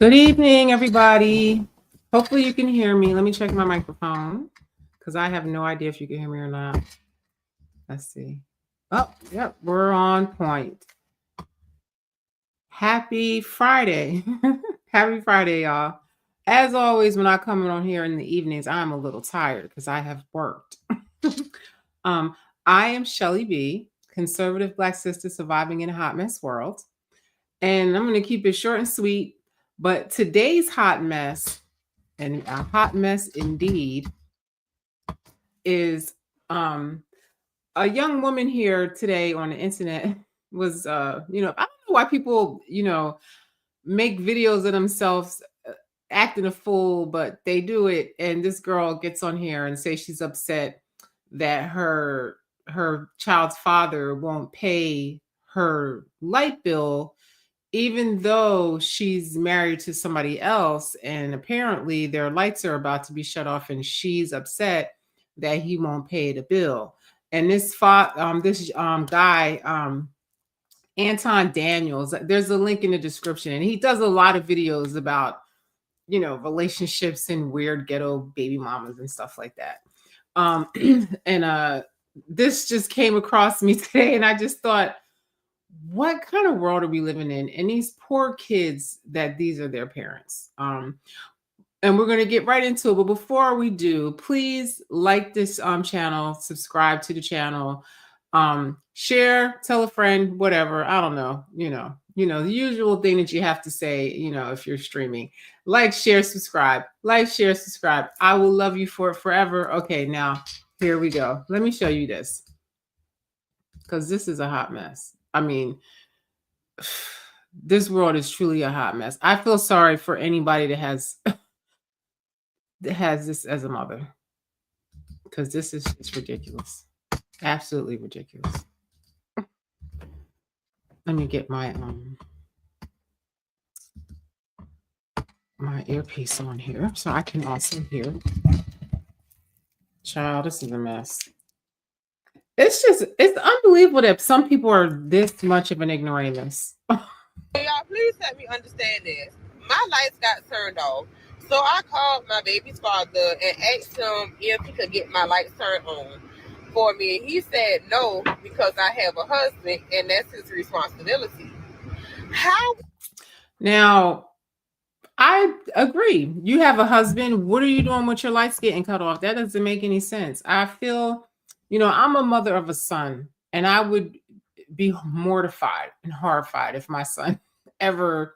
Good evening, everybody. Hopefully you can hear me. Let me check my microphone because I have no idea if you can hear me or not. Let's see. Oh, yep, we're on point. Happy Friday. Happy Friday, y'all. As always, when I come on here in the evenings, I'm a little tired because I have worked. um, I am Shelly B, conservative Black sister surviving in a hot mess world. And I'm going to keep it short and sweet. But today's hot mess, and a hot mess indeed, is a young woman here today on the internet was I don't know why people make videos of themselves acting a fool, but they do it. And this girl gets on here and say she's upset that her child's father won't pay her light bill even though she's married to somebody else, and apparently their lights are about to be shut off and she's upset that he won't pay the bill. And this guy, Anton Daniels, there's a link in the description, and he does a lot of videos about relationships and weird ghetto baby mamas and stuff like that. And this just came across me today, and I just thought, what kind of world are we living in? And these poor kids, that these are their parents. And we're going to get right into it. But before we do, please like this channel, subscribe to the channel, share, tell a friend, whatever. I don't know, the usual thing that you have to say, if you're streaming. Like, share, subscribe. Like, share, subscribe. I will love you for it forever. Okay, now here we go. Let me show you this, because this is a hot mess. I mean, this world is truly a hot mess. I feel sorry for anybody that has this as a mother, because this is just ridiculous. Absolutely ridiculous. Let me get my my earpiece on here so I can also hear. Child, this is a mess. It's unbelievable that some people are this much of an ignoramus. Y'all, please let me understand this. My lights got turned off. So I called my baby's father and asked him if he could get my lights turned on for me. He said no, because I have a husband and that's his responsibility. How? Now, I agree. You have a husband. What are you doing with your lights getting cut off? That doesn't make any sense. I feel, I'm a mother of a son, and I would be mortified and horrified if my son ever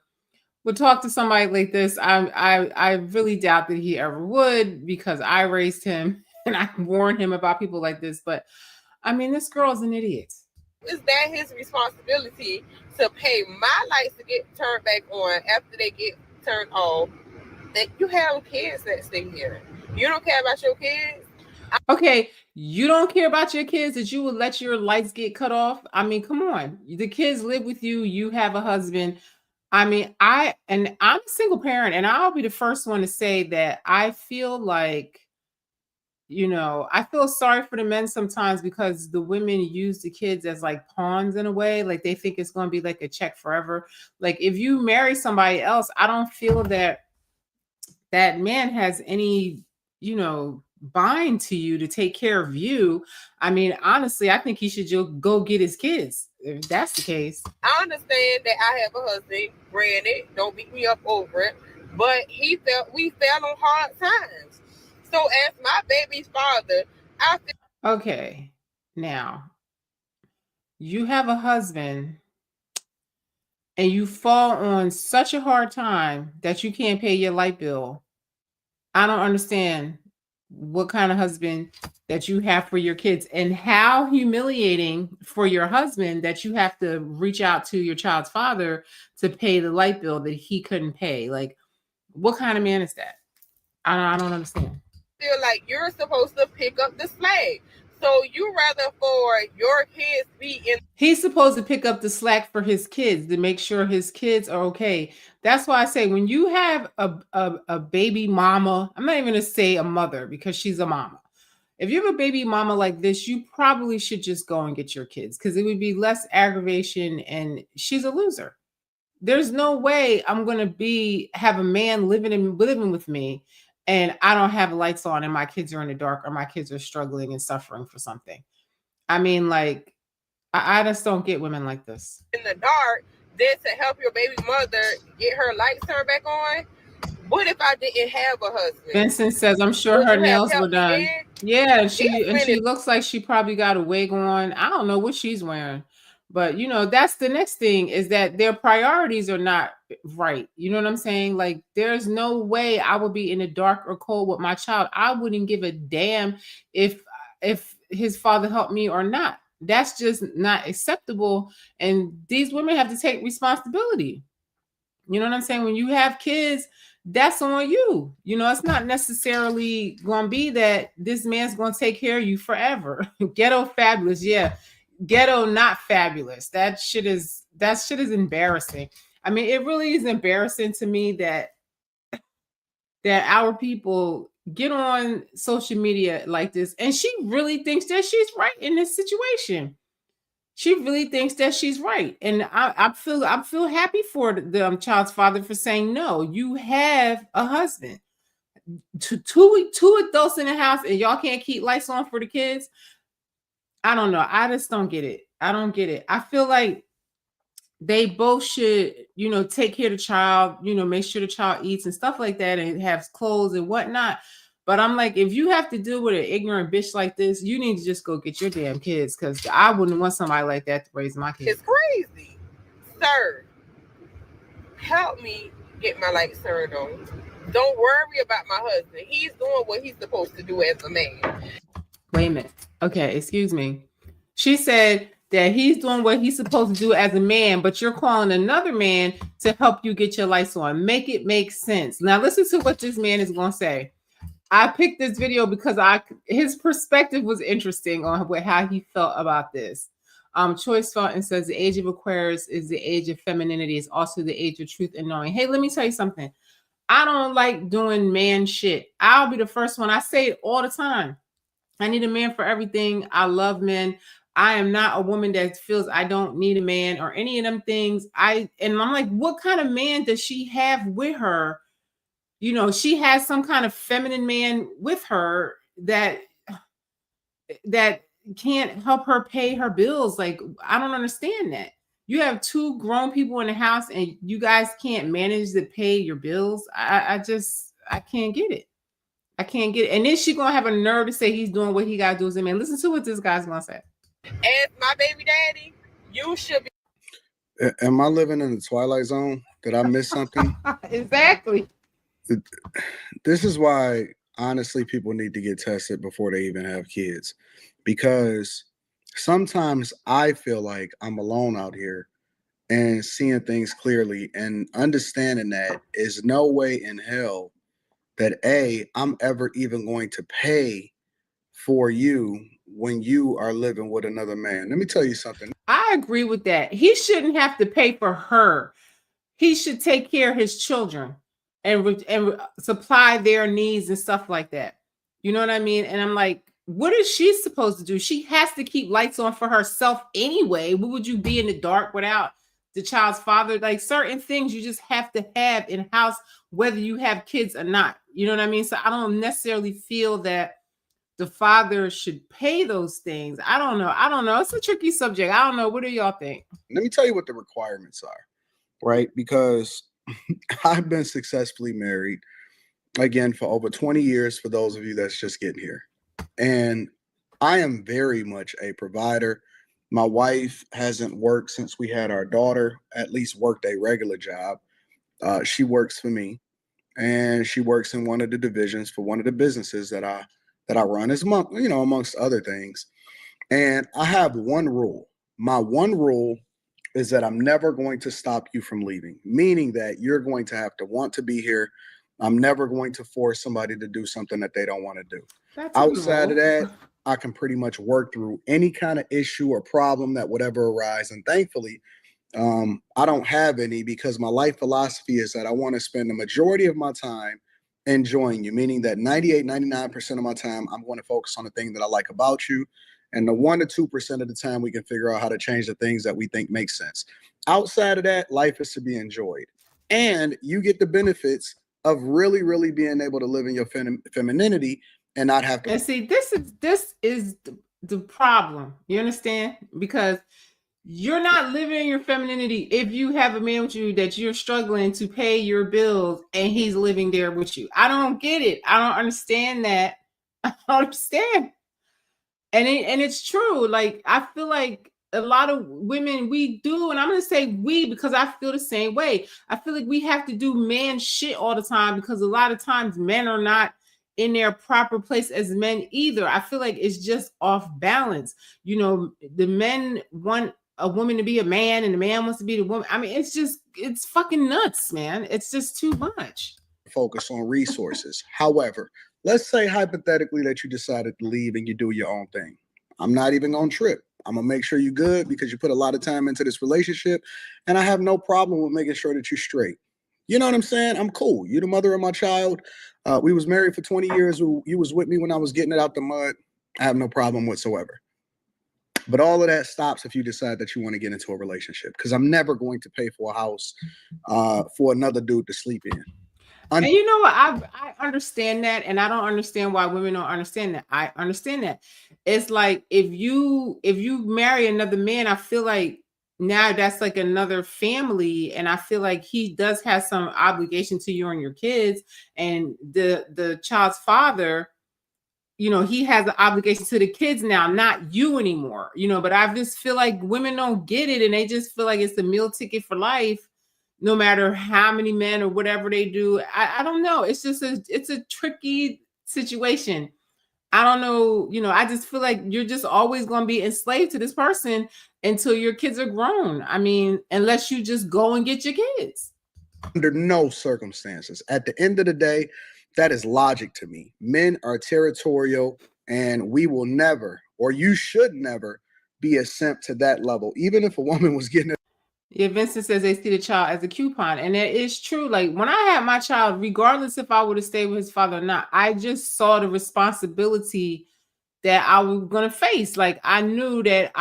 would talk to somebody like this. I really doubt that he ever would, because I raised him and I warned him about people like this. But I mean, this girl's an idiot. Is that his responsibility to pay my lights to get turned back on after they get turned off? That you have kids that stay here. You don't care about your kids? Okay, you don't care about your kids, that you would let your lights get cut off? I mean, come on. The kids live with you. You have a husband. I mean, I'm a single parent, and I'll be the first one to say that I feel like, I feel sorry for the men sometimes, because the women use the kids as like pawns in a way. Like, they think it's going to be like a check forever. Like, if you marry somebody else, I don't feel that that man has any, bind to you to take care of you. I mean, honestly, I think he should just go get his kids, if that's the case. I understand that I have a husband. Granted, don't beat me up over it. But we fell on hard times. So as my baby's father, I feel Okay, now you have a husband and you fall on such a hard time that you can't pay your light bill. I don't understand what kind of husband that you have for your kids, and how humiliating for your husband that you have to reach out to your child's father to pay the light bill that he couldn't pay. Like, what kind of man is that? I don't understand. feel like you're supposed to pick up the slack. So you rather for your kids be in. He's supposed to pick up the slack for his kids, to make sure his kids are okay. That's why I say, when you have a baby mama, I'm not even going to say a mother, because she's a mama. If you have a baby mama like this, you probably should just go and get your kids, because it would be less aggravation, and she's a loser. there's no way I'm gonna have a man living with me, and I don't have lights on, and my kids are in the dark, or my kids are struggling and suffering for something. I mean, like, I just don't get women like this. In the dark, then to help your baby mother get her lights turned back on. What if I didn't have a husband? Vincent says, I'm sure Would her you have nails were helped me done. then? Yeah, These she men looks like she probably got a wig on. I don't know what she's wearing. But you know, that's the next thing, is that their priorities are not right. You know what I'm saying? Like, there's no way I would be in the dark or cold with my child. I wouldn't give a damn if his father helped me or not. That's just not acceptable. And these women have to take responsibility. You know what I'm saying? When you have kids, that's on you. You know, it's not necessarily going to be that this man's going to take care of you forever. Ghetto fabulous, yeah. Ghetto not fabulous. That shit is embarrassing. I mean, it really is embarrassing to me that our people get on social media like this, and she really thinks that she's right in this situation. She really thinks that she's right, and I feel happy for the child's father for saying, no, you have a husband, two adults in the house, and y'all can't keep lights on for the kids. I don't know. I just don't get it. I don't get it. I feel like they both should, you know, take care of the child, you know, make sure the child eats and stuff like that, and has clothes and whatnot. But I'm like, if you have to deal with an ignorant bitch like this, you need to just go get your damn kids, because I wouldn't want somebody like that to raise my kids. It's crazy. Sir, help me get my lights turned on. Don't worry about my husband. He's doing what he's supposed to do as a man. Wait a minute. Okay, excuse me. She said that he's doing what he's supposed to do as a man, but you're calling another man to help you get your lights on. Make it make sense. Now listen to what this man is going to say. I picked this video because his perspective was interesting on how he felt about this. Choice Fountain says the age of Aquarius is the age of femininity. It's also the age of truth and knowing. Hey, let me tell you something. I don't like doing man shit. I'll be the first one. I say it all the time. I need a man for everything. I love men. I am not a woman that feels I don't need a man or any of them things. And I'm like, what kind of man does she have with her? You know, she has some kind of feminine man with her that can't help her pay her bills. Like, I don't understand that. You have two grown people in the house and you guys can't manage to pay your bills. I can't get it. I can't get it. And then she gonna have a nerve to say he's doing what he gotta do as a man. Listen to what this guy's gonna say. As my baby daddy, you should be. Am I living in the Twilight Zone? Did I miss something? Exactly. This is why, honestly, people need to get tested before they even have kids, because sometimes I feel like I'm alone out here, and seeing things clearly and understanding that is no way in hell that I'm ever even going to pay for you when you are living with another man. Let me tell you something. I agree with that. He shouldn't have to pay for her. He should take care of his children and supply their needs and stuff like that. You know what I mean? And I'm like, what is she supposed to do? She has to keep lights on for herself anyway. What would you be in the dark without the child's father? Like, certain things you just have to have in house, whether you have kids or not. You know what I mean? So I don't necessarily feel that the father should pay those things. I don't know. It's a tricky subject. I don't know. What do y'all think? Let me tell you what the requirements are, right? Because I've been successfully married, again, for over 20 years, for those of you that's just getting here. And I am very much a provider. My wife hasn't worked since we had our daughter, at least worked a regular job. She works for me, and she works in one of the divisions for one of the businesses that I run, as amongst other things. And I have one rule. My one rule is that I'm never going to stop you from leaving, meaning that you're going to have to want to be here. I'm never going to force somebody to do something that they don't want to do. Outside of that, I can pretty much work through any kind of issue or problem that would ever arise. And thankfully, I don't have any, because my life philosophy is that I want to spend the majority of my time enjoying you, meaning that 99% of my time, I'm going to focus on the thing that I like about you. And the 1 to 2% of the time, we can figure out how to change the things that we think make sense. Outside of that, life is to be enjoyed. And you get the benefits of really, really being able to live in your femininity and not have to. And see, this is the problem. You understand? Because you're not living in your femininity if you have a man with you that you're struggling to pay your bills and he's living there with you. I don't get it. I don't understand that. I don't understand. And it's true. Like, I feel like a lot of women, we do, and I'm gonna say we because I feel the same way. I feel like we have to do man shit all the time because a lot of times men are not in their proper place as men either. I feel like it's just off balance. You know, the men want a woman to be a man and the man wants to be the woman. I mean, it's fucking nuts, man. It's just too much. Focus on resources. However, let's say hypothetically that you decided to leave and you do your own thing. I'm not even gonna trip. I'm gonna make sure you're good because you put a lot of time into this relationship, and I have no problem with making sure that you're straight. You know what I'm saying? I'm cool. You're the mother of my child. We was married for 20 years. You was with me when I was getting it out the mud. I have no problem whatsoever. But all of that stops if you decide that you want to get into a relationship, because I'm never going to pay for a house for another dude to sleep in. And you know what? I understand that, and I don't understand why women don't understand that. I understand that. It's like if you marry another man, I feel like now that's like another family, and I feel like he does have some obligation to you and your kids, and the child's father, you know, he has an obligation to the kids now, not you anymore. You know, but I just feel like women don't get it, and they just feel like it's a meal ticket for life. No matter how many men or whatever they do, I don't know. It's just it's a tricky situation. I don't know. You know, I just feel like you're just always going to be enslaved to this person until your kids are grown. I mean, unless you just go and get your kids. Under no circumstances. At the end of the day, that is logic to me. Men are territorial, and we will never, or you should never, be a simp to that level. Even if a woman was getting it. Yeah, Vincent says they see the child as a coupon, and it is true. Like when I had my child, regardless if I would have stayed with his father or not, I just saw the responsibility that I was going to face. Like I knew that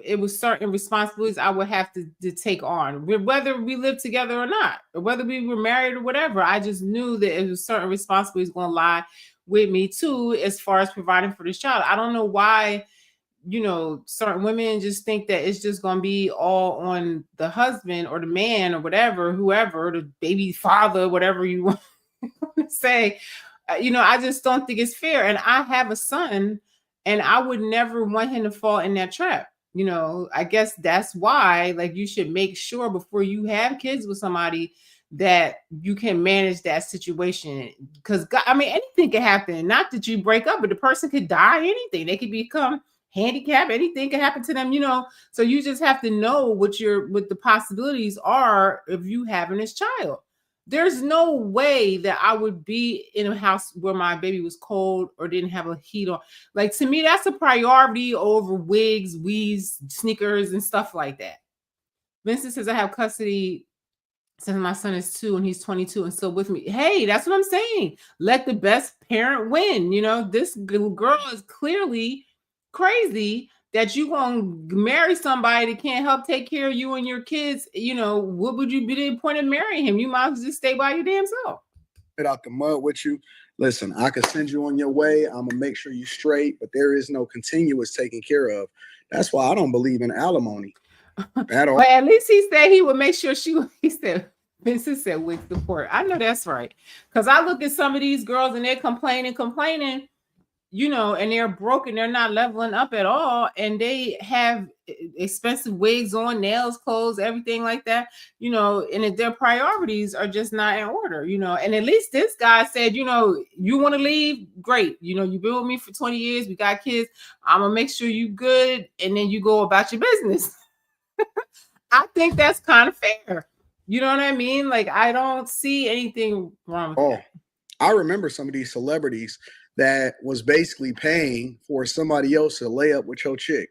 it was certain responsibilities I would have to take on, whether we lived together or not, or whether we were married or whatever. I just knew that it was certain responsibilities going to lie with me too, as far as providing for this child. I don't know why. You know, certain women just think that it's just going to be all on the husband or the man or whatever, whoever, the baby father, whatever you want to say. You know, I just don't think it's fair. And I have a son, and I would never want him to fall in that trap. You know, I guess that's why, like, you should make sure before you have kids with somebody that you can manage that situation. Because, I mean, anything can happen. Not that you break up, but the person could die, anything. They could become handicap, anything can happen to them, you know. So you just have to know what the possibilities are of you having this child. There's no way that I would be in a house where my baby was cold or didn't have a heat on. Like, to me, that's a priority over wigs, weaves, sneakers, and stuff like that. Vincent says I have custody since my son is 2 and he's 22 and still with me. Hey, that's what I'm saying. Let the best parent win. You know, this girl is clearly crazy that you gonna marry somebody that can't help take care of you and your kids. You know, what would you be the point of marrying him? You might as well just stay by your damn self. Get out the mud with you. Listen, I can send you on your way. I'm gonna make sure you're straight, but there is no continuous taking care of. That's why I don't believe in alimony at all. But at least he said he would make sure he said, Vincent said with support. I know that's right. Because I look at some of these girls and they're complaining, you know, and they're broken. They're not leveling up at all. And they have expensive wigs on, nails, clothes, everything like that, you know, and their priorities are just not in order, you know. And at least this guy said, you know, you want to leave? Great. You know, you've been with me for 20 years. We got kids. I'm going to make sure you good. And then you go about your business. I think that's kind of fair. You know what I mean? Like, I don't see anything wrong with that. I remember some of these celebrities that was basically paying for somebody else to lay up with your chick.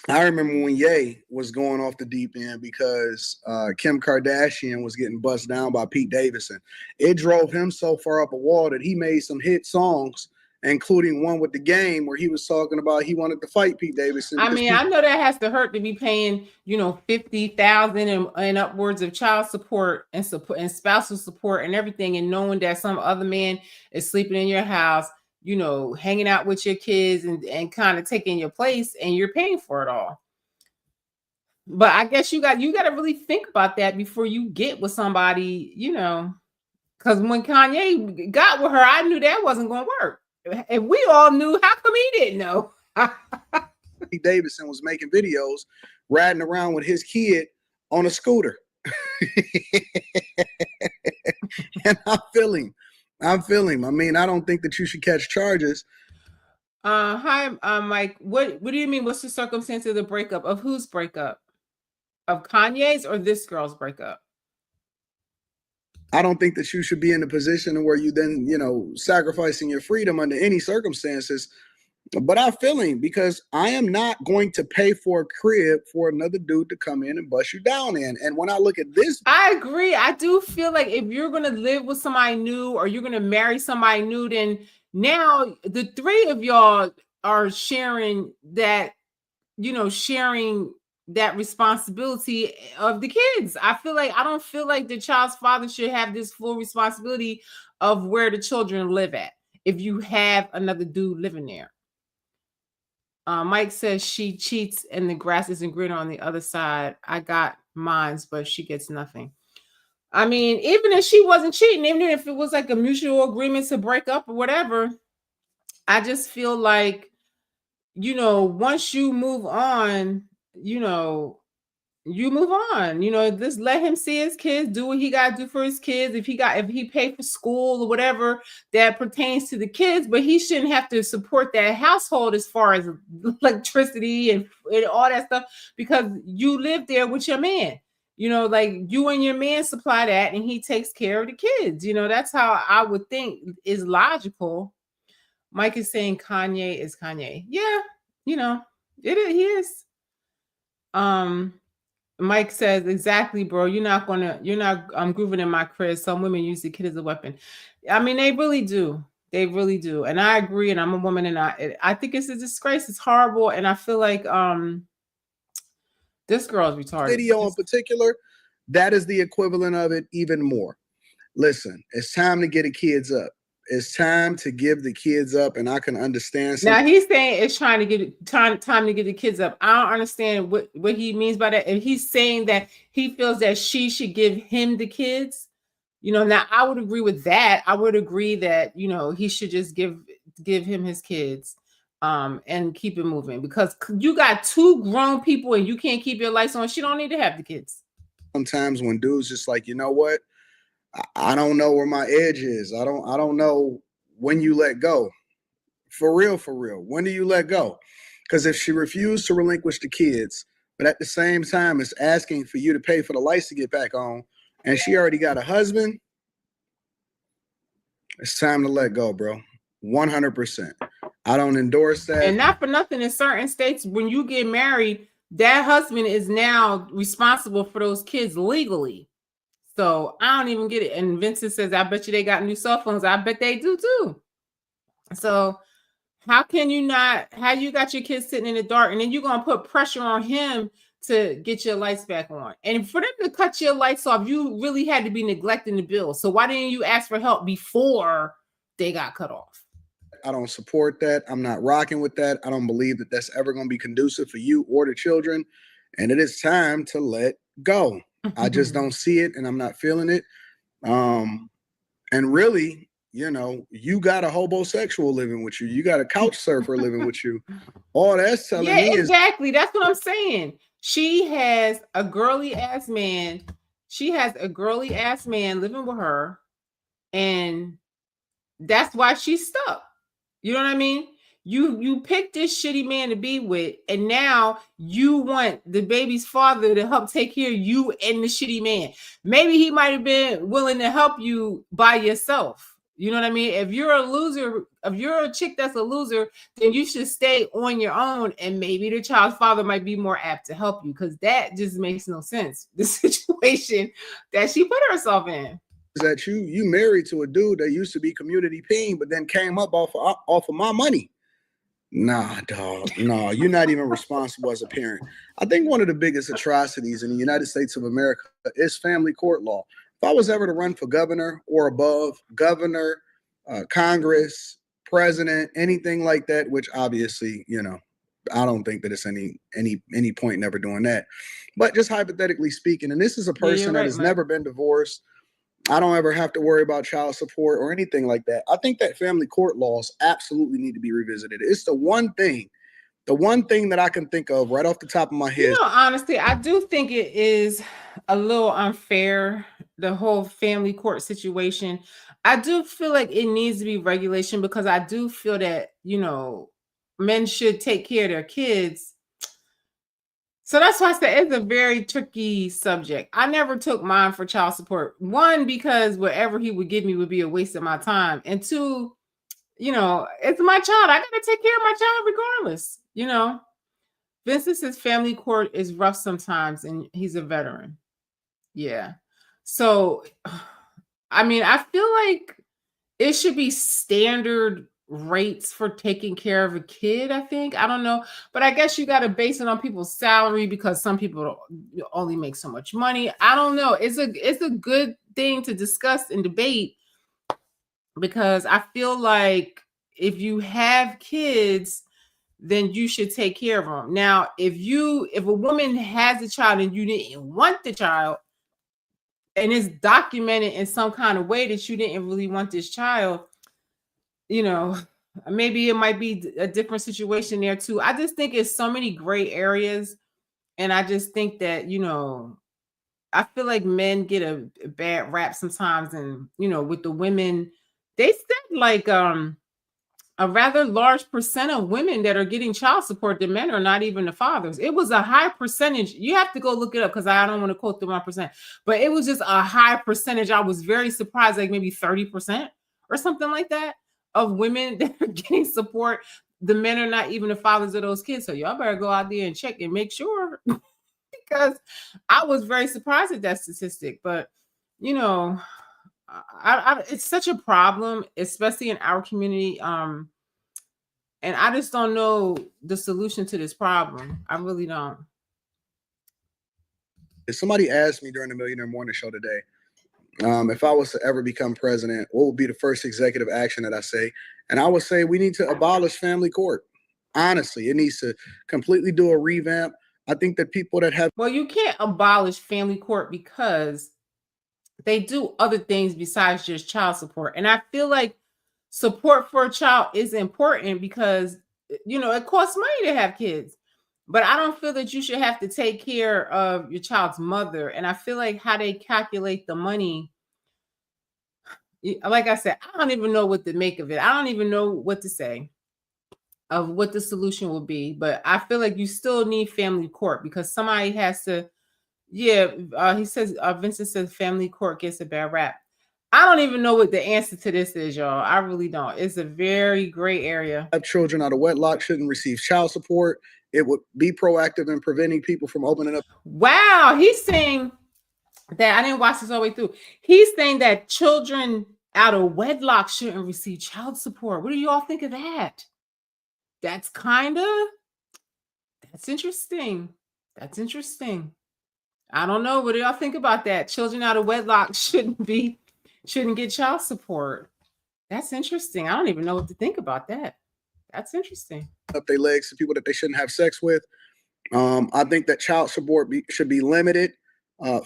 I remember when Ye was going off the deep end because Kim Kardashian was getting bust down by Pete Davidson. It drove him so far up a wall that he made some hit songs including one with the game where he was talking about he wanted to fight Pete Davidson. I mean, I know that has to hurt to be paying, you know, 50,000 and upwards of child support and spousal support and everything, and knowing that some other man is sleeping in your house, you know, hanging out with your kids and kind of taking your place, and you're paying for it all. But I guess you got to really think about that before you get with somebody, you know, because when Kanye got with her, I knew that wasn't going to work. And we all knew. How come he didn't know? Pete Davidson was making videos riding around with his kid on a scooter. And I feel him. I mean, I don't think that you should catch charges. Hi, Mike. What do you mean? What's the circumstance of the breakup? Of whose breakup? Of Kanye's or this girl's breakup? I don't think that you should be in a position where you then, you know, sacrificing your freedom under any circumstances. But I feel him, because I am not going to pay for a crib for another dude to come in and bust you down in. And when I look at this, I agree. I do feel like if you're going to live with somebody new or you're going to marry somebody new, then now the three of y'all are sharing that, you know, sharing that responsibility of the kids. I don't feel like the child's father should have this full responsibility of where the children live at if you have another dude living there. Mike says she cheats and the grass isn't greener on the other side. I got mines, but she gets nothing. I mean, even if she wasn't cheating, even if it was like a mutual agreement to break up or whatever, I just feel like, you know, once you move on, you know, you move on, you know, just let him see his kids, do what he got to do for his kids. If he paid for school or whatever that pertains to the kids, but he shouldn't have to support that household as far as electricity and all that stuff, because you live there with your man, you know, like you and your man supply that and he takes care of the kids. You know, that's how I would think is logical. Mike is saying Kanye is Kanye. Yeah, you know, he is. Mike says, exactly, bro. I'm grooving in my crib. Some women use the kid as a weapon. I mean, they really do. They really do. And I agree. And I'm a woman, and I think it's a disgrace. It's horrible. And I feel like this girl's retarded. Video in particular, that is the equivalent of it even more. Listen, it's time to get the kids up. It's time to give the kids up, and I can understand. Now he's saying it's time to get the kids up. I don't understand what he means by that. If he's saying that he feels that she should give him the kids, you know, now I would agree with that. I would agree that, you know, he should just give him his kids, and keep it moving, because you got two grown people and you can't keep your lights on. She don't need to have the kids. Sometimes when dudes just like, you know what? I don't know where my edge is. I don't know when you let go. For real. When do you let go? Because if she refused to relinquish the kids, but at the same time is asking for you to pay for the lights to get back on, and she already got a husband, it's time to let go, bro. 100%. I don't endorse that. And not for nothing, in certain states, when you get married, that husband is now responsible for those kids legally. So I don't even get it. And Vincent says, I bet you they got new cell phones. I bet they do too. So how you got your kids sitting in the dark, and then you're going to put pressure on him to get your lights back on? And for them to cut your lights off, you really had to be neglecting the bill. So why didn't you ask for help before they got cut off? I don't support that. I'm not rocking with that. I don't believe that that's ever going to be conducive for you or the children. And it is time to let go. I just don't see it, and I'm not feeling it. And really, you know, you got a homosexual living with you. You got a couch surfer living with you. All that's telling me is exactly. That's what I'm saying. She has a girly ass man. She has a girly ass man living with her, and that's why she's stuck. You know what I mean? You picked this shitty man to be with, and now you want the baby's father to help take care of you and the shitty man. Maybe he might have been willing to help you by yourself. You know what I mean? If you're a loser, if you're a chick that's a loser, then you should stay on your own, and maybe the child's father might be more apt to help you, because that just makes no sense. The situation that she put herself in. that you married to a dude that used to be community peen, but then came up off of my money. Nah, dog. No, you're not even responsible as a parent. I think one of the biggest atrocities in the United States of America is family court law. If I was ever to run for governor or above, governor, Congress, president, anything like that, which obviously, I don't think that it's any point in ever doing that. But just hypothetically speaking, and this is a person that has never been divorced. I don't ever have to worry about child support or anything like that. I think that family court laws absolutely need to be revisited. It's the one thing that I can think of right off the top of my head. Honestly, I do think it is a little unfair, the whole family court situation. I do feel like it needs to be regulation because I do feel that, men should take care of their kids. So that's why I said it's a very tricky subject. I never took mine for child support. One, because whatever he would give me would be a waste of my time. And two, it's my child. I got to take care of my child regardless. Vincent says family court is rough sometimes and he's a veteran. Yeah. So, I feel like it should be standard rates for taking care of a kid. I think, I don't know, but I guess you got to base it on people's salary because some people only make so much money. I don't know. It's a good thing to discuss and debate because I feel like if you have kids, then you should take care of them. Now, if a woman has a child and you didn't want the child and it's documented in some kind of way that you didn't really want this child, maybe it might be a different situation there too. I just think it's so many gray areas. And I just think that, I feel like men get a bad rap sometimes. And, with the women, they said like a rather large percent of women that are getting child support, the men are not even the fathers. It was a high percentage. You have to go look it up because I don't want to quote the 1%, but it was just a high percentage. I was very surprised, like maybe 30% or something like that of women that are getting support. The men are not even the fathers of those kids. So y'all better go out there and check and make sure because I was very surprised at that statistic. But, it's such a problem, especially in our community. And I just don't know the solution to this problem. I really don't. If somebody asked me during the Millionaire Morning Show today, if I was to ever become president, what would be the first executive action that I say? And I would say we need to abolish family court. Honestly, it needs to completely do a revamp. I think that people that have... Well, you can't abolish family court because they do other things besides just child support. And I feel like support for a child is important because, it costs money to have kids. But I don't feel that you should have to take care of your child's mother. And I feel like how they calculate the money, like I said, I don't even know what to make of it. I don't even know what to say of what the solution will be. But I feel like you still need family court because somebody has to, he says, Vincent says family court gets a bad rap. I don't even know what the answer to this is, y'all. I really don't. It's a very gray area. Children out of wedlock shouldn't receive child support. It would be proactive in preventing people from opening up. Wow. He's saying that, I didn't watch this all the way through. He's saying that children out of wedlock shouldn't receive child support. What do you all think of that? That's interesting. That's interesting. I don't know. What do y'all think about that? Children out of wedlock shouldn't get child support. That's interesting. I don't even know what to think about that. That's interesting. Up their legs to people that they shouldn't have sex with. I think that child support should be limited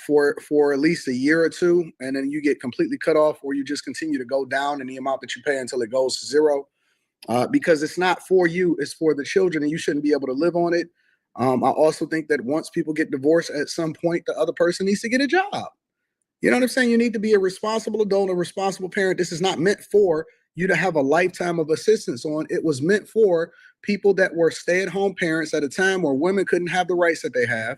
for at least a year or two, and then you get completely cut off, or you just continue to go down in the amount that you pay until it goes to zero. Because it's not for you, it's for the children, and you shouldn't be able to live on it. I also think that once people get divorced, at some point, the other person needs to get a job. You know what I'm saying? You need to be a responsible adult, a responsible parent. This is not meant for you to have a lifetime of assistance on. It was meant for people that were stay-at-home parents at a time where women couldn't have the rights that they have,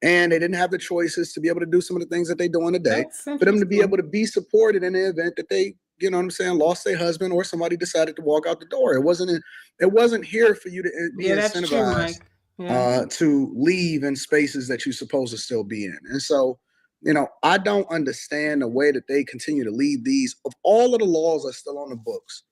and they didn't have the choices to be able to do some of the things that they do in a day, for them to be able to be supported in the event that they, lost their husband or somebody decided to walk out the door. It wasn't here for you to be incentivized to leave in spaces that you're supposed to still be in. And so You know, I don't understand the way that they continue to leave these. Of all of the laws are still on the books,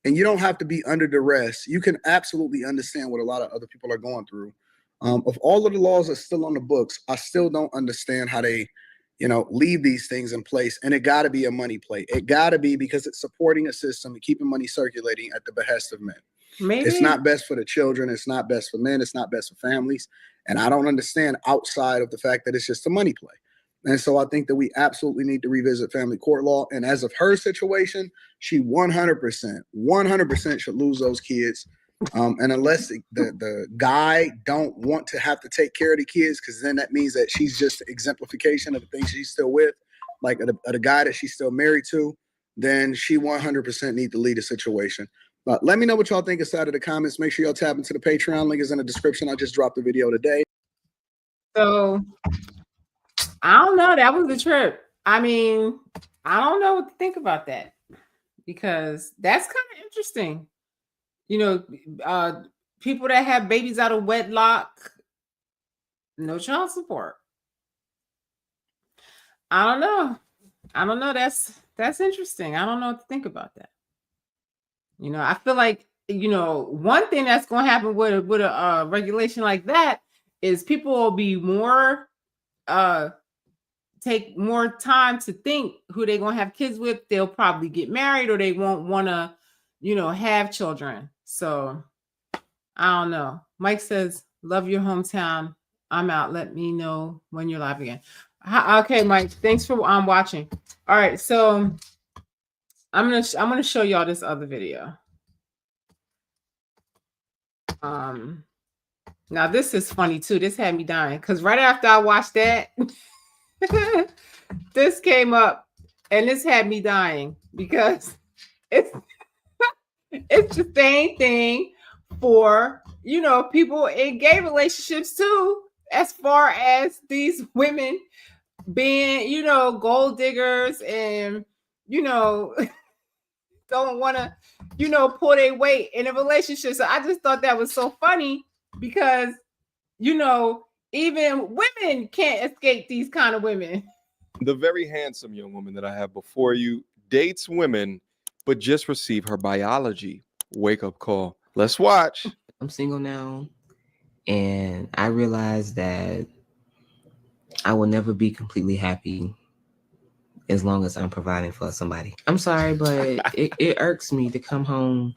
and you don't have to be under duress. You can absolutely understand what a lot of other people are going through. Of all of the laws that are still on the books, I still don't understand how they, you know, leave these things in place. And it got to be a money play. It got to be because it's supporting a system and keeping money circulating at the behest of men. Maybe It's not best for the children. It's not best for men. It's not best for families. And I don't understand outside of the fact that it's just a money play. And so I think that we absolutely need to revisit family court law. And as of her situation, she 100% should lose those kids. And unless the guy don't want to have to take care of the kids, because then that means that she's just an exemplification of the things she's still with, like the guy that she's still married to, then she 100% need to lead the situation. But let me know what y'all think inside of the comments. Make sure y'all tap into the Patreon. Link is in the description. I just dropped the video today. so. I don't know. That was the trip. I mean, I don't know what to think about that because that's kind of interesting. You know, people that have babies out of wedlock, no child support. I don't know. That's interesting. I don't know what to think about that. You know, I feel like, you know, one thing that's going to happen with a regulation like that is people will be more take more time to think who they're going to have kids with. They'll probably get married or they won't want to, you know, have children. So I don't know. Mike says, love your hometown. I'm out. Let me know when you're live again. Okay, Mike, thanks for watching. All right. So I'm going to show y'all this other video. Now this is funny too. This had me dying because right after I watched that, this came up and this had me dying because it's the same thing for, you know, people in gay relationships too, as far as these women being, you know, gold diggers and, you know, don't want to, you know, pull their weight in a relationship. So I just thought that was so funny because, you know, even women can't escape these kind of women. The very handsome young woman that I have before you dates women, but just received her biology wake-up call. Let's watch. I'm single now, and I realized that I will never be completely happy as long as I'm providing for somebody. I'm sorry, but it irks me to come home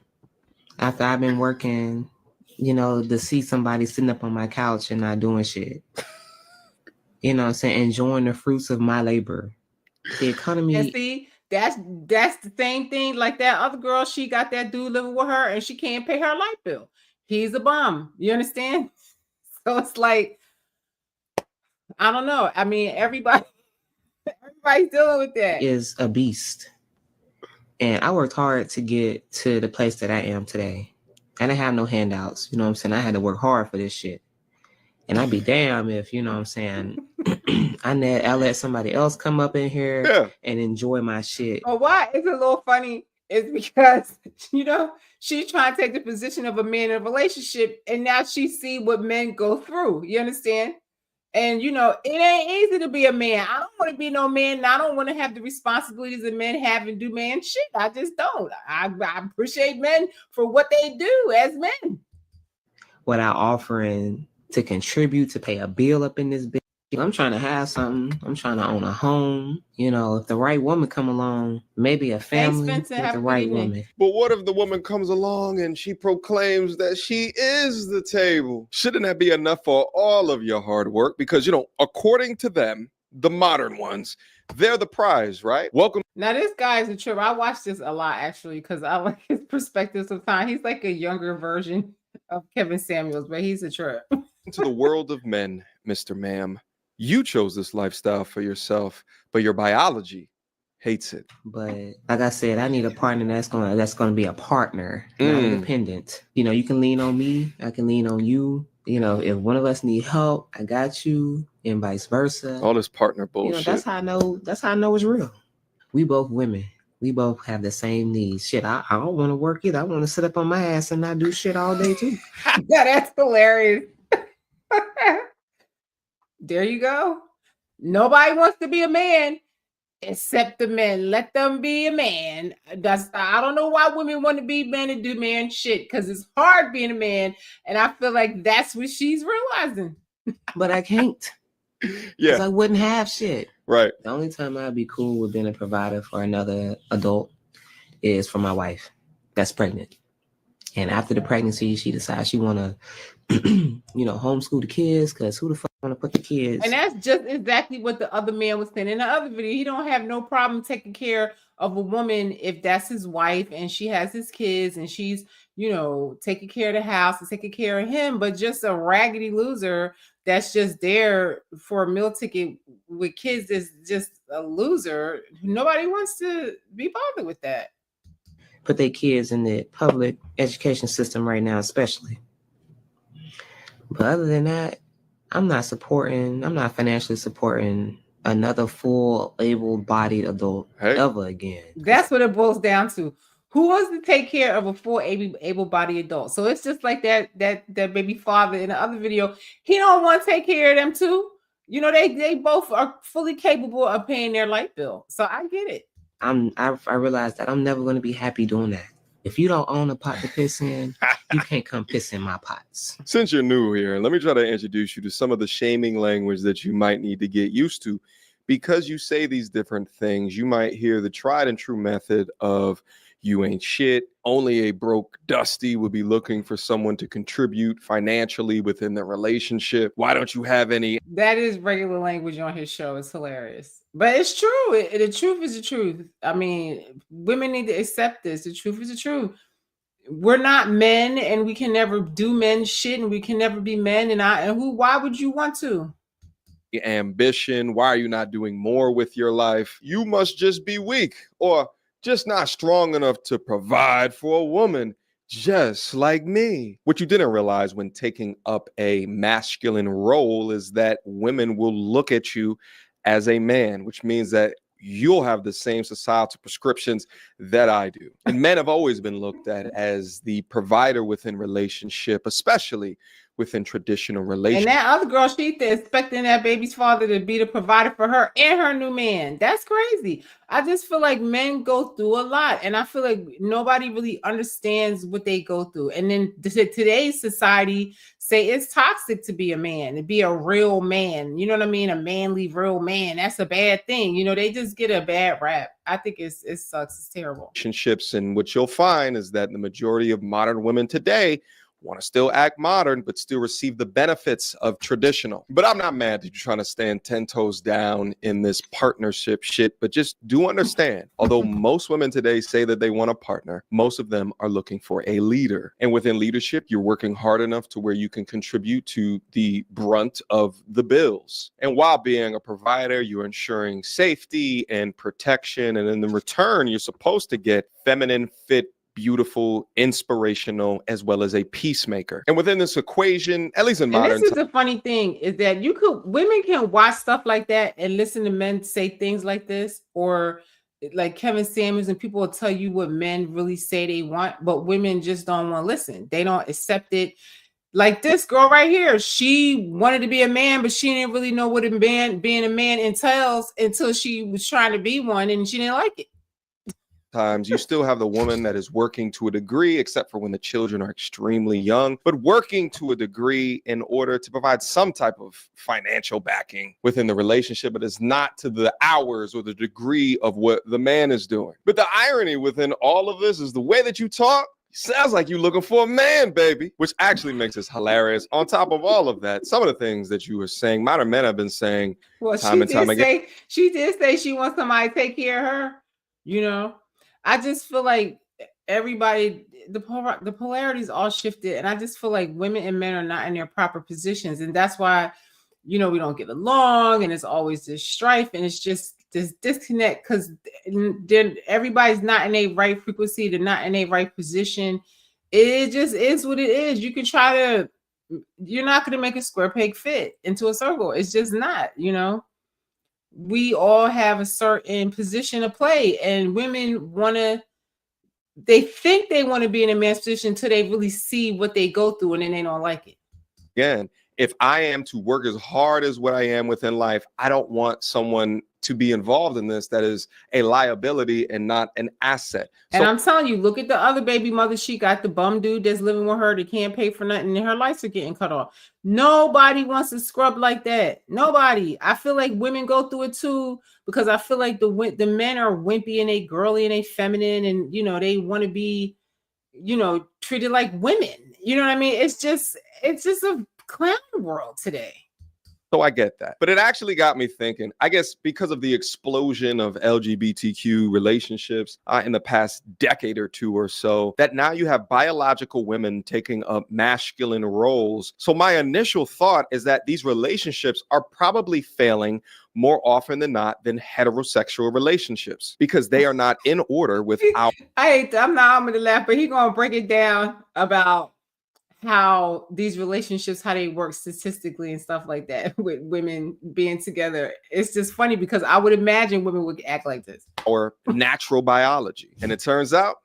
after I've been working, you know, to see somebody sitting up on my couch and not doing shit. You know what I'm saying? Enjoying the fruits of my labor. The economy. And see, that's the same thing. Like that other girl, she got that dude living with her and she can't pay her light bill. He's a bum. You understand? So it's like, I don't know. I mean, everybody's dealing with that. Is a beast. And I worked hard to get to the place that I am today. I didn't have no handouts. You know what I'm saying? I had to work hard for this shit. And I'd be damn if, you know what I'm saying, I let somebody else come up in here and enjoy my shit. Oh, why it's a little funny is because, you know, she's trying to take the position of a man in a relationship and now she see what men go through. You understand? And, you know, it ain't easy to be a man. I don't want to be no man. I don't want to have the responsibilities that men have and do man shit. I just don't. I appreciate men for what they do as men. Without offering to contribute to pay a bill up in this bitch. I'm trying to have something. I'm trying to own a home. You know, if the right woman come along, maybe a family with the right woman. But what if the woman comes along and she proclaims that she is the table? Shouldn't that be enough for all of your hard work? Because, you know, according to them, the modern ones, they're the prize, right? Welcome. Now, this guy is a trip. I watch this a lot, actually, because I like his perspective sometimes. He's like a younger version of Kevin Samuels, but he's a trip. To the world of men, Mr. Ma'am. You chose this lifestyle for yourself, but your biology hates it. But like I said, I need a partner that's gonna be a partner, not independent. You know, you can lean on me, I can lean on you. You know, if one of us need help, I got you, and vice versa. All this partner bullshit. You know, that's how I know it's real. We both women. We both have the same needs. Shit, I don't want to work either. I want to sit up on my ass and not do shit all day too. Yeah, that's hilarious. There you go. Nobody wants to be a man except the men. Let them be a man. I don't know why women want to be men and do man shit, because it's hard being a man. And I feel like that's what she's realizing. But I can't. Yeah, I wouldn't have shit. right. The only time I'd be cool with being a provider for another adult is for my wife that's pregnant. And after the pregnancy, she decides she want to, homeschool the kids, because who the fuck want to put the kids? And that's just exactly what the other man was saying in the other video. He don't have no problem taking care of a woman if that's his wife and she has his kids and she's, taking care of the house and taking care of him. But just a raggedy loser that's just there for a meal ticket with kids is just a loser. Nobody wants to be bothered with that. Put their kids in the public education system right now, especially. But other than that, I'm not financially supporting another full able-bodied adult ever again. That's what it boils down to. Who wants to take care of a full able-bodied adult? So it's just like that baby father in the other video. He don't want to take care of them too. They both are fully capable of paying their light bill. So I get it. I realized that I'm never going to be happy doing that. If you don't own a pot to piss in, you can't come piss in my pots. Since you're new here, let me try to introduce you to some of the shaming language that you might need to get used to. Because you say these different things, you might hear the tried and true method of you ain't shit. Only a broke Dusty would be looking for someone to contribute financially within the relationship. Why don't you have any? That is regular language on his show. It's hilarious. But it's true. The truth is the truth. I mean, women need to accept this. The truth is the truth. We're not men, and we can never do men shit, and we can never be men. Why would you want to? Ambition. Why are you not doing more with your life? You must just be weak or just not strong enough to provide for a woman just like me. What you didn't realize when taking up a masculine role is that women will look at you as a man, which means that you'll have the same societal prescriptions that I do. And men have always been looked at as the provider within relationship, especially within traditional relationships. And that other girl, she's expecting that baby's father to be the provider for her and her new man. That's crazy. I just feel like men go through a lot, and I feel like nobody really understands what they go through. And then today's society say it's toxic to be a man, to be a real man. You know what I mean? A manly, real man. That's a bad thing. They just get a bad rap. I think it sucks. It's terrible. Relationships, and what you'll find is that the majority of modern women today want to still act modern, but still receive the benefits of traditional. But I'm not mad that you're trying to stand 10 toes down in this partnership shit, but just do understand, although most women today say that they want a partner, most of them are looking for a leader. And within leadership, you're working hard enough to where you can contribute to the brunt of the bills. And while being a provider, you're ensuring safety and protection. And in the return, you're supposed to get feminine, fit, beautiful, inspirational, as well as a peacemaker. And within this equation, at least in modern times, this is the funny thing, is that women can watch stuff like that and listen to men say things like this, or like Kevin Samuels, and people will tell you what men really say they want, but women just don't want to listen. They don't accept it. Like this girl right here, she wanted to be a man, but she didn't really know what being a man entails until she was trying to be one, and she didn't like it. Times you still have the woman that is working to a degree, except for when the children are extremely young, but working to a degree in order to provide some type of financial backing within the relationship, but it's not to the hours or the degree of what the man is doing. But the irony within all of this is the way that you talk sounds like you're looking for a man, baby, which actually makes this hilarious. On top of all of that, some of the things that you were saying, modern men have been saying time and time again. She did say she wants somebody to take care of her, I just feel like everybody, the polarities all shifted, and I just feel like women and men are not in their proper positions, and that's why, we don't get along, and it's always this strife, and it's just this disconnect because then everybody's not in a right frequency, they're not in a right position. It just is what it is. You can try to, you're not going to make a square peg fit into a circle. It's just not, We all have a certain position to play, and women they think they want to be in a man's position until they really see what they go through, and then they don't like it. Again, if I am to work as hard as what I am within life, I don't want someone to be involved in this that is a liability and not an asset. And So I'm telling you, look at the other baby mother. She got the bum dude that's living with her that can't pay for nothing, and her lights are getting cut off. Nobody wants to scrub like that. Nobody. I feel like women go through it too, because I feel like the men are wimpy and they girly and they feminine, and they want to be, treated like women. You know what I mean? It's just a clown world today. So I get that. But it actually got me thinking, I guess because of the explosion of LGBTQ relationships in the past decade or two or so, that now you have biological women taking up masculine roles. So my initial thought is that these relationships are probably failing more often than not than heterosexual relationships, because they are not in order without. I'm going to laugh, but he's going to break it down about how these relationships, how they work statistically and stuff like that with women being together. It's just funny because I would imagine women would act like this. Or natural biology. And it turns out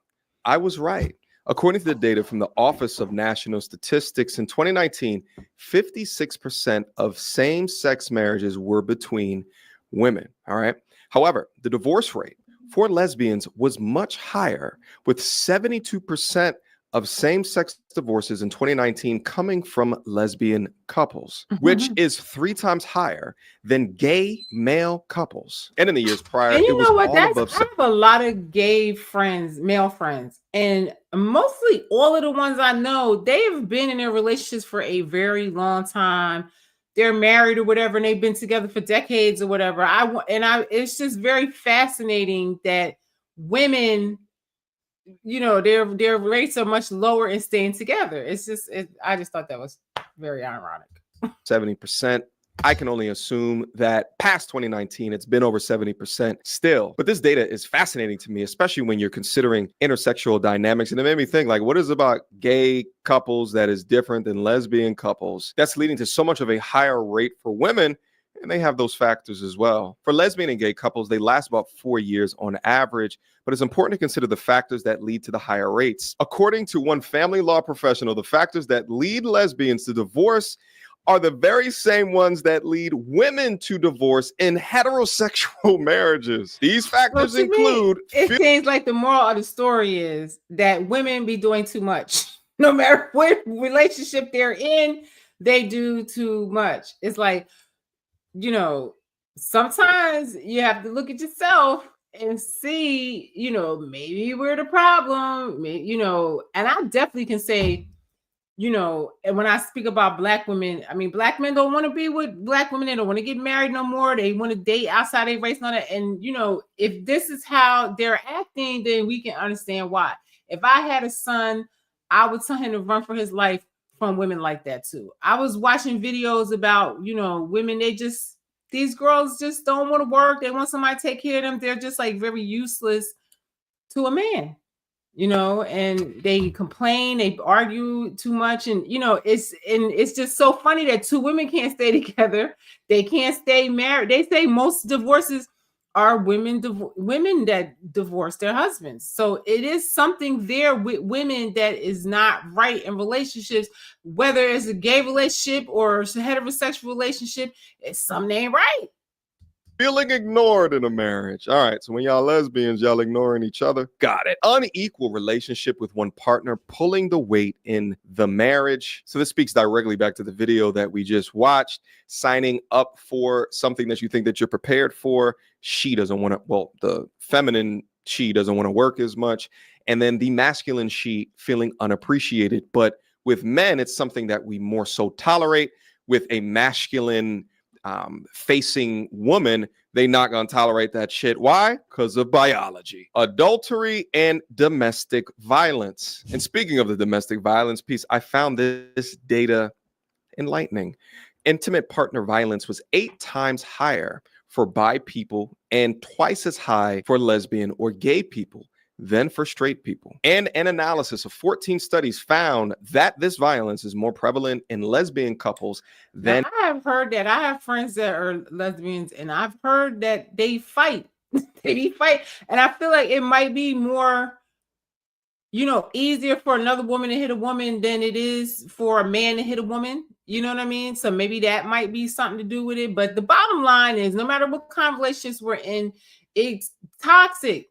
I was right. According to the data from the Office of National Statistics in 2019, 56% of same-sex marriages were between women. All right. However, the divorce rate for lesbians was much higher, with 72% of same-sex divorces in 2019 coming from lesbian couples, which is 3 times higher than gay male couples. And in the years prior, and you know what? I above have a lot of gay friends, male friends, and mostly all of the ones I know, they've been in their relationships for a very long time. They're married or whatever, and they've been together for decades or whatever. It's just very fascinating that women, their rates are much lower in staying together. I just thought that was very ironic. 70%. I can only assume that past 2019, it's been over 70% still. But this data is fascinating to me, especially when you're considering intersexual dynamics. And it made me think, like, what is it about gay couples that is different than lesbian couples that's leading to so much of a higher rate for women? And they have those factors as well. For lesbian and gay couples, they last about 4 years on average, but it's important to consider the factors that lead to the higher rates. According to one family law professional, the factors that lead lesbians to divorce are the very same ones that lead women to divorce in heterosexual marriages. These factors include... It seems like the moral of the story is that women be doing too much. No matter what relationship they're in, they do too much. It's like, sometimes you have to look at yourself and see, maybe we're the problem, and I definitely can say, and when I speak about Black women, I mean, Black men don't want to be with Black women. They don't want to get married no more. They want to date outside their race and all that. And, if this is how they're acting, then we can understand why. If I had a son, I would tell him to run for his life from women like that too. I was watching videos about, women, these girls just don't want to work. They want somebody to take care of them. They're just like very useless to a man, and they complain, they argue too much. And, it's just so funny that two women can't stay together. They can't stay married. They say most divorces are women that divorce their husbands. So it is something there with women that is not right in relationships, whether it's a gay relationship or a heterosexual relationship. It's something ain't right. Feeling ignored in a marriage. All right, so when y'all lesbians, y'all ignoring each other. Got it. Unequal relationship with one partner pulling the weight in the marriage. So this speaks directly back to the video that we just watched. Signing up for something that you think that you're prepared for. She doesn't want to, the feminine she doesn't want to work as much. And then the masculine she feeling unappreciated. But with men, it's something that we more so tolerate. With a masculine facing woman, they not gonna tolerate that shit. Why? Because of biology. Adultery and domestic violence. And speaking of the domestic violence piece, I found this data enlightening. Intimate partner violence was 8 times higher for bi people and twice as high for lesbian or gay people than for straight people. And an analysis of 14 studies found that this violence is more prevalent in lesbian couples than... Now, I have heard that. I have friends that are lesbians, and I've heard that they fight. They fight. And I feel like it might be more, easier for another woman to hit a woman than it is for a man to hit a woman. You know what I mean? So maybe that might be something to do with it. But the bottom line is, no matter what kind of relationships we're in, it's toxic.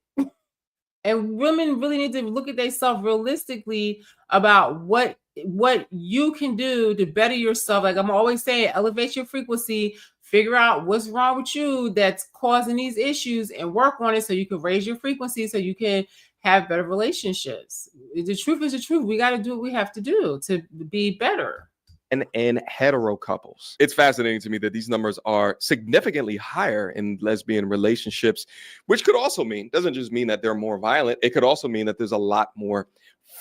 And women really need to look at themselves realistically about what you can do to better yourself. Like I'm always saying, elevate your frequency, figure out what's wrong with you that's causing these issues, and work on it so you can raise your frequency so you can have better relationships. The truth is the truth. We got to do what we have to do to be better. And hetero couples. It's fascinating to me that these numbers are significantly higher in lesbian relationships, which could also mean, doesn't just mean that they're more violent. It could also mean that there's a lot more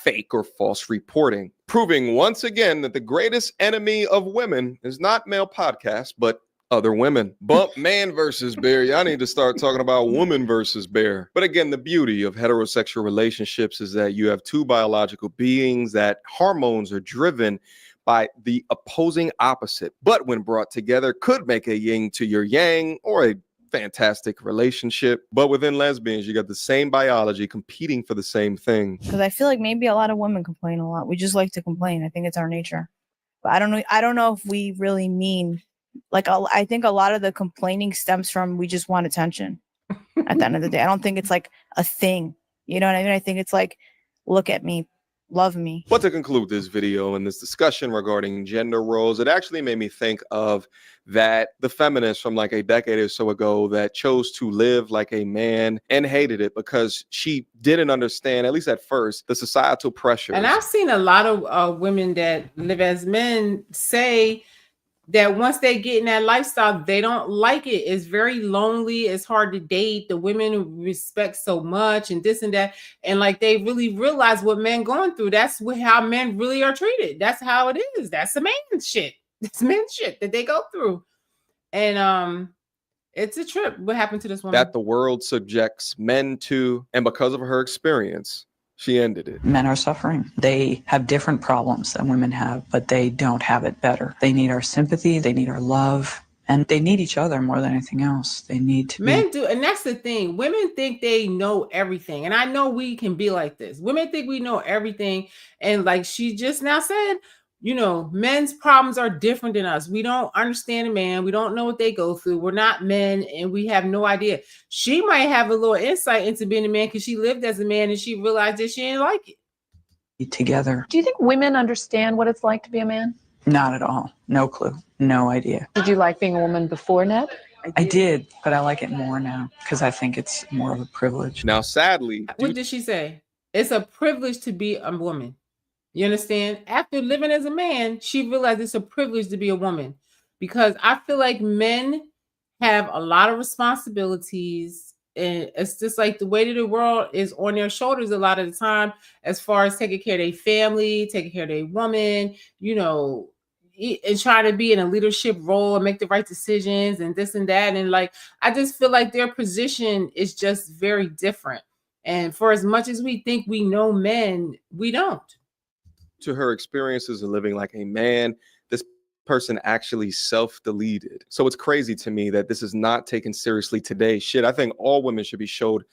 fake or false reporting, proving once again that the greatest enemy of women is not male podcasts, but other women. Bump man versus bear. Y'all need to start talking about woman versus bear. But again, the beauty of heterosexual relationships is that you have two biological beings that hormones are driven by the opposing opposite, but when brought together could make a yin to your yang or a fantastic relationship. But within lesbians, you got the same biology competing for the same thing. Because I feel like maybe a lot of women complain a lot. We just like to complain. I think it's our nature. But I don't know if we really mean, like, I think a lot of the complaining stems from we just want attention at the end of the day. I don't think it's like a thing. You know what I mean? I think it's like, look at me. Love me. But to conclude this video and this discussion regarding gender roles, it actually made me think of that the feminists from like a decade or so ago that chose to live like a man and hated it because she didn't understand, at least at first, the societal pressures. And I've seen a lot of women that live as men say that once they get in that lifestyle, they don't like it. It's very lonely. It's hard to date. The women respect so much and this and that. And like they really realize what men going through. That's how men really are treated. That's how it is. That's the man shit. That's men shit that they go through. And it's a trip. What happened to this woman? That the world subjects men to, and because of her experience, she ended it. Men are suffering. They have different problems than women have, but they don't have it better. They need our sympathy. They need our love. And they need each other more than anything else. They need to Men do. And that's the thing. Women think they know everything. And I know we can be like this. Women think we know everything. And like she just now said, you know, men's problems are different than us. We don't understand a man. We don't know what they go through. We're not men and we have no idea. She might have a little insight into being a man because she lived as a man and she realized that she didn't like it. be together. Do you think women understand what it's like to be a man? Not at all. No clue. No idea. Did you like being a woman before, Ned? I did, but I like it more now because I think it's more of a privilege. Now, sadly, What did she say? It's a privilege to be a woman. You understand? After living as a man, she realized it's a privilege to be a woman because I feel like men have a lot of responsibilities. And it's just like the weight of the world is on their shoulders a lot of the time, as far as taking care of their family, taking care of their woman, you know, and trying to be in a leadership role and make the right decisions and this and that. And like, I just feel like their position is just very different. And for as much as we think we know men, we don't. to her experiences of living like a man, this person actually self-deleted. So it's crazy to me that this is not taken seriously today. Shit, I think all women should be showed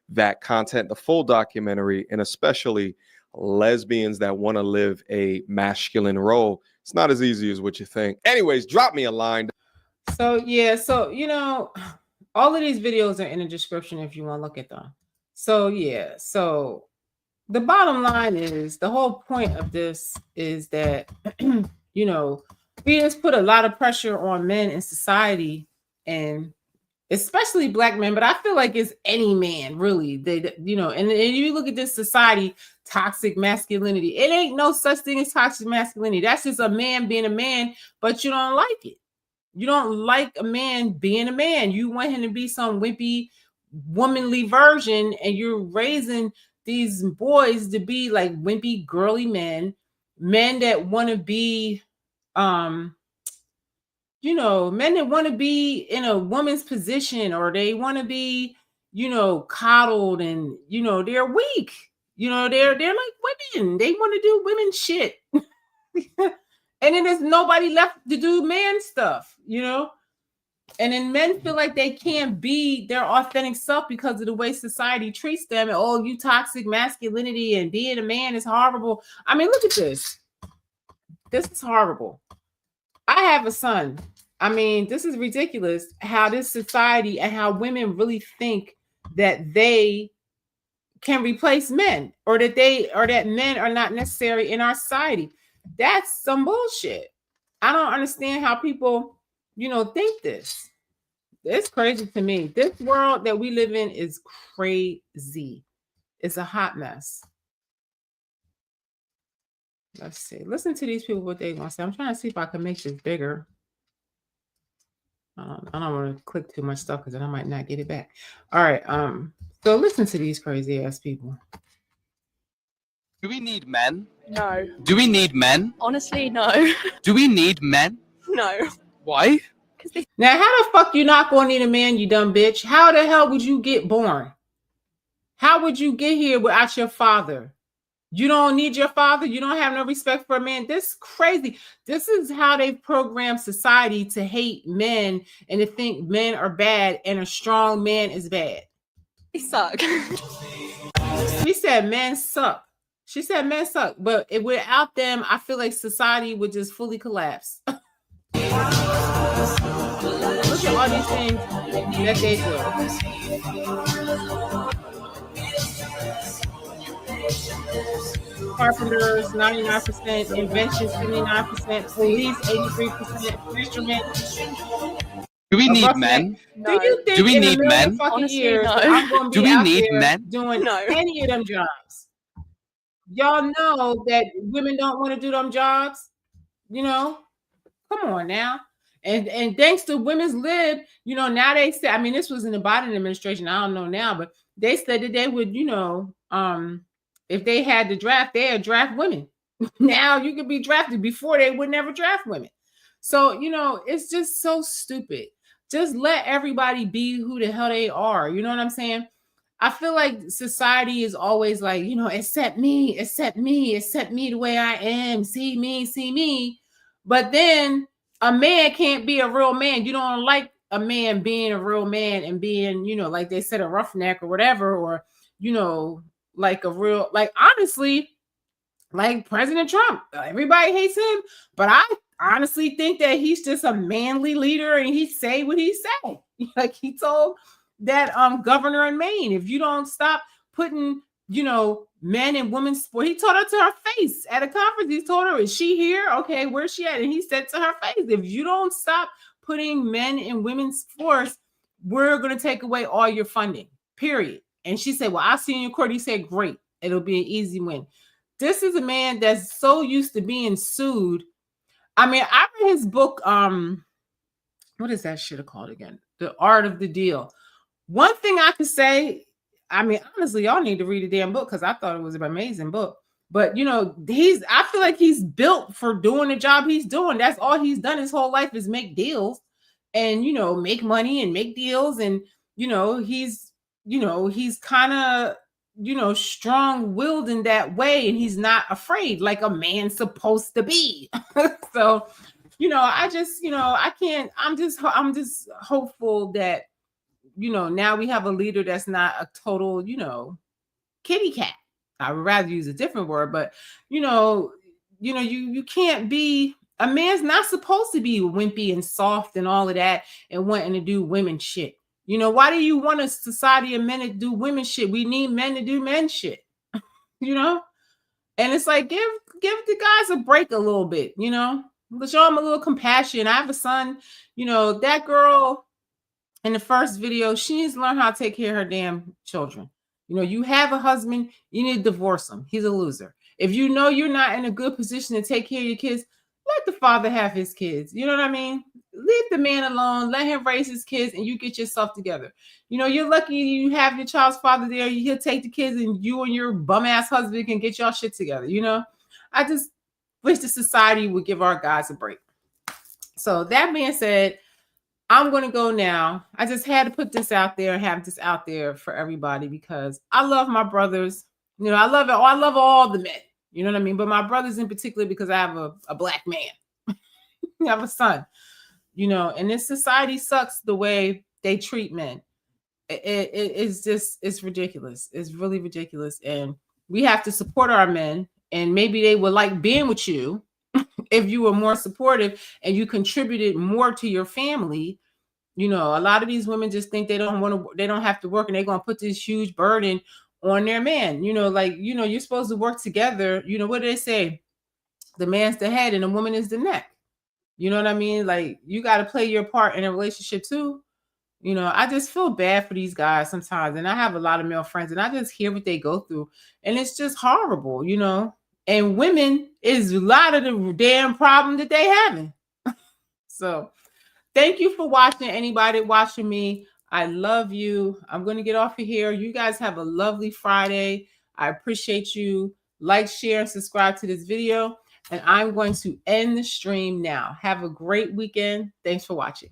that content, the full documentary, and especially lesbians that want to live a masculine role. It's not as easy as what you think. Anyways, drop me a line. So yeah, so you know, all of these videos are in the description if you want to look at them. So yeah, so the bottom line is the whole point of this is that you know, we just put a lot of pressure on men in society, and especially black men, but I feel like it's any man really. They, you know, and you look at this society, toxic masculinity. It ain't no such thing as toxic masculinity. That's just a man being a man, but you don't like it. You don't like a man being a man. You want him to be some wimpy, womanly version, and you're raising these boys to be like wimpy, girly men that want to be, you know, men that want to be in a woman's position, or they want to be, you know, coddled, and you know they're weak. You know, they're like women. They want to do women shit. And then there's nobody left to do man stuff, you know? And then men feel like they can't be their authentic self because of the way society treats them. And, oh, you toxic masculinity and being a man is horrible. I mean, look at this. This is horrible. I have a son. I mean, this is ridiculous how this society and how women really think that they can replace men, or that men are not necessary in our society. That's some bullshit. I don't understand how people, think this. It's crazy to me. This world that we live in is crazy. It's a hot mess. Let's see. Listen to these people, what they want to say. I'm trying to see if I can make this bigger. I don't want to click too much stuff because then I might not get it back. All right. So listen to these crazy ass people. Do we need men? No. Do we need men? Honestly, no. Do we need men? No. Why? Now, how the fuck you not gonna need a man, you dumb bitch? How the hell would you get born? How would you get here without your father? You don't need your father. You don't have no respect for a man. This is crazy. This is how they've programmed society to hate men and to think men are bad and a strong man is bad. They suck. She said men suck. She said men suck. But without them, I feel like society would just fully collapse. Look at all these things that they do. Carpenters, 99%, inventions, 79%, police, 83%, instruments. Do we need men? No. Do you think Do we in a need million men? fucking Honestly, years no. I'm gonna be Do we out need there men? doing No. any of them jobs? Y'all know that women don't want to do them jobs. Come on now. And thanks to women's lib, now they say, I mean, this was in the Biden administration. I don't know now, but they said that they would, if they had to draft, they'd draft women. Now you could be drafted. Before they would never draft women. So, it's just so stupid. Just let everybody be who the hell they are. You know what I'm saying? I feel like society is always like, accept me, accept me, accept me the way I am. See me, see me. But then a man can't be a real man. You don't like a man being a real man and being, like they said, a roughneck or whatever, or, like a real, like, honestly, like President Trump. Everybody hates him, but I honestly think that he's just a manly leader and he say what he say. Like he told that governor in Maine, if you don't stop putting, men and women sport, he told her to her face at a conference. He told her, is she here? Okay, where's she at? And he said to her face, if you don't stop putting men in women's sports, we're going to take away all your funding, period. And she said, well, I'll see you in court. He said, great. It'll be an easy win. This is a man that's so used to being sued. I mean, I read his book. What is that shit called again? The Art of the Deal. One thing I could say, I mean, honestly, y'all need to read the damn book because I thought it was an amazing book. But I feel like he's built for doing the job he's doing. That's all he's done his whole life is make deals and make money and make deals. And he's kind of strong-willed in that way, and he's not afraid like a man's supposed to be. So, I just, I'm just hopeful that, now we have a leader that's not a total, kitty cat. I would rather use a different word, but, you can't be, a man's not supposed to be wimpy and soft and all of that and wanting to do women shit. Why do you want a society of men to do women shit? We need men to do men shit, And it's like, give the guys a break a little bit, show them a little compassion. I have a son, that girl in the first video, she needs to learn how to take care of her damn children. You have a husband, you need to divorce him. He's a loser. If you know you're not in a good position to take care of your kids, let the father have his kids. You know what I mean? Leave the man alone. Let him raise his kids and you get yourself together. You're lucky you have your child's father there. He'll take the kids and you and your bum ass husband can get y'all shit together. I just wish the society would give our guys a break. So that being said, I'm going to go now. I just had to put this out there and have this out there for everybody because I love my brothers. I love it. I love all the men. You know what I mean? But my brothers in particular, because I have a black man. I have a son. And this society sucks the way they treat men. It's ridiculous. It's really ridiculous. And we have to support our men. And maybe they would like being with you if you were more supportive and you contributed more to your family. You know, a lot of these women just think they don't have to work, and they're going to put this huge burden on their man. You know, like, you know, you're supposed to work together. You know, what do they say? The man's the head and the woman is the neck. You know what I mean? Like, you got to play your part in a relationship too. You know, I just feel bad for these guys sometimes. And I have a lot of male friends, and I just hear what they go through. And it's just horrible, you know. And women is a lot of the damn problem that they having. So thank you for watching. Anybody watching me, I love you. I'm going to get off of here. You guys have a lovely Friday. I appreciate you. Like, share, and subscribe to this video. And I'm going to end the stream now. Have a great weekend. Thanks for watching.